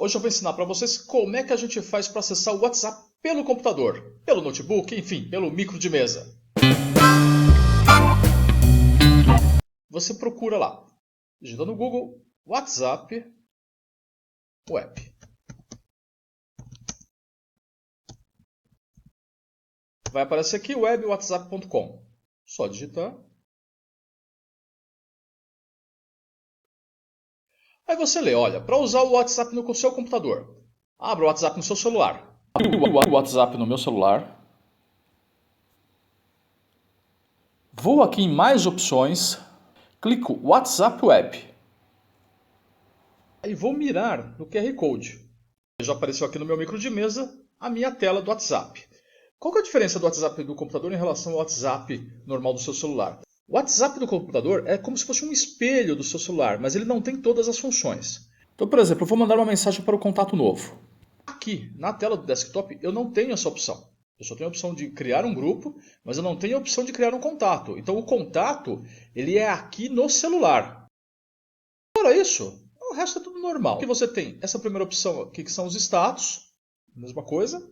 hoje eu vou ensinar para vocês como é que a gente faz para acessar o WhatsApp pelo computador, pelo notebook, enfim, pelo micro de mesa. Você procura lá, digita no Google, WhatsApp Web. Vai aparecer aqui webwhatsapp.com. Só digitar. Aí você lê, olha, para usar o WhatsApp no seu computador, abra o WhatsApp no seu celular. O WhatsApp no meu celular. Vou aqui em mais opções, clico WhatsApp Web. Aí vou mirar no QR Code. Já apareceu aqui no meu micro de mesa a minha tela do WhatsApp. Qual que é a diferença do WhatsApp do computador em relação ao WhatsApp normal do seu celular? O WhatsApp do computador é como se fosse um espelho do seu celular, mas ele não tem todas as funções. Então, por exemplo, eu vou mandar uma mensagem para o contato novo. Aqui, na tela do desktop, eu não tenho essa opção. Eu só tenho a opção de criar um grupo, mas eu não tenho a opção de criar um contato. Então, o contato ele é aqui no celular. Fora isso, o resto é tudo normal. Aqui você tem essa primeira opção aqui, que são os status, mesma coisa.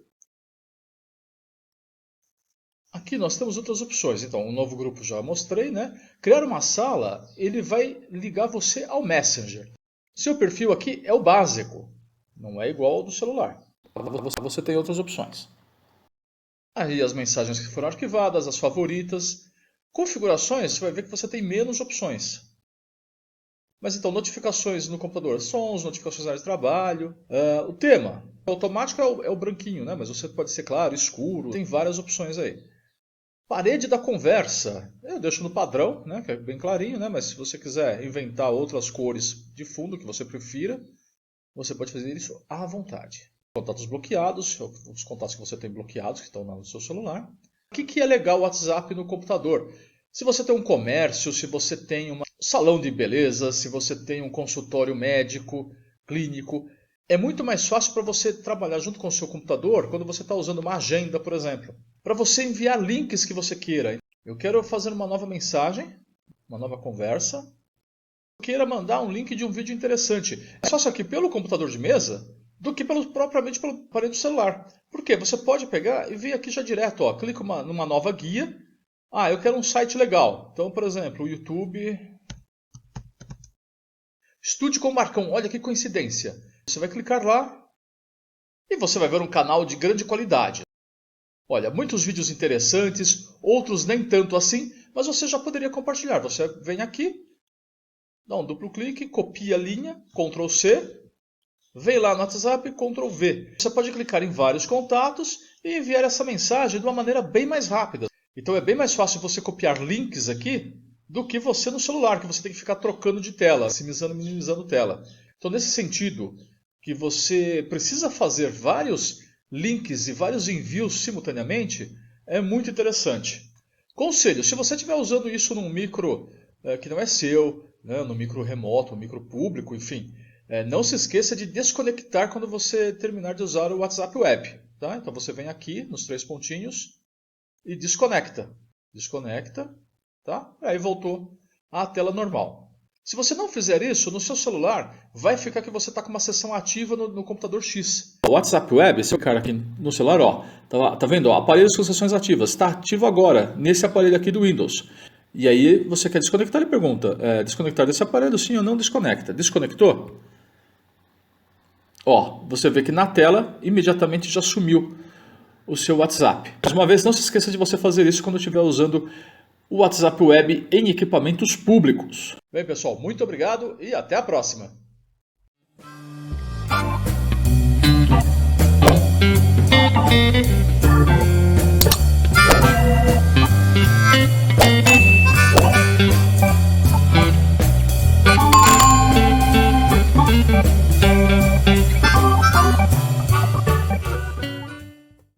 Aqui nós temos outras opções. Então, um novo grupo já mostrei, né? Criar uma sala, ele vai ligar você ao Messenger. Seu perfil aqui é o básico, não é igual ao do celular. Você tem outras opções. Aí as mensagens que foram arquivadas, as favoritas. Configurações, você vai ver que você tem menos opções. Mas então, notificações no computador, sons, notificações na área de trabalho. O tema, o automático é o branquinho, né? Mas você pode ser claro, escuro, tem várias opções aí. Parede da conversa, eu deixo no padrão, né, que é bem clarinho, né, mas se você quiser inventar outras cores de fundo que você prefira, você pode fazer isso à vontade. Contatos bloqueados, os contatos que você tem bloqueados, que estão no seu celular. O que é legal o WhatsApp no computador? Se você tem um comércio, se você tem um salão de beleza, se você tem um consultório médico, clínico, é muito mais fácil para você trabalhar junto com o seu computador quando você está usando uma agenda, por exemplo. Para você enviar links que você queira. Eu quero fazer uma nova mensagem, uma nova conversa. Eu queira mandar um link de um vídeo interessante. É só isso aqui pelo computador de mesa do que propriamente pelo aparelho do celular. Por quê? Você pode pegar e vir aqui já direto. Ó, clica numa nova guia. Eu quero um site legal. Então, por exemplo, o YouTube... Estude com o Marcão. Olha que coincidência. Você vai clicar lá e você vai ver um canal de grande qualidade. Olha, muitos vídeos interessantes, outros nem tanto assim, mas você já poderia compartilhar. Você vem aqui, dá um duplo clique, copia a linha, Ctrl C, vem lá no WhatsApp, Ctrl V. Você pode clicar em vários contatos e enviar essa mensagem de uma maneira bem mais rápida. Então é bem mais fácil você copiar links aqui do que você no celular, que você tem que ficar trocando de tela, maximizando e minimizando tela. Então nesse sentido, que você precisa fazer vários links e vários envios simultaneamente, é muito interessante. Conselho, se você estiver usando isso num micro que não é seu, né, no micro remoto, no micro público, enfim, não se esqueça de desconectar quando você terminar de usar o WhatsApp Web. Tá? Então você vem aqui nos 3 pontinhos e desconecta. Desconecta, tá? Aí voltou à tela normal. Se você não fizer isso, no seu celular, vai ficar que você está com uma sessão ativa no computador X. O WhatsApp Web, esse cara aqui no celular, ó, tá vendo? Ó, aparelhos com sessões ativas, está ativo agora, nesse aparelho aqui do Windows. E aí você quer desconectar, ele pergunta, desconectar desse aparelho, sim ou não desconecta. Desconectou? Ó, você vê que na tela, imediatamente já sumiu o seu WhatsApp. Mais uma vez, não se esqueça de você fazer isso quando estiver usando o WhatsApp Web em equipamentos públicos. Bem, pessoal, muito obrigado e até a próxima.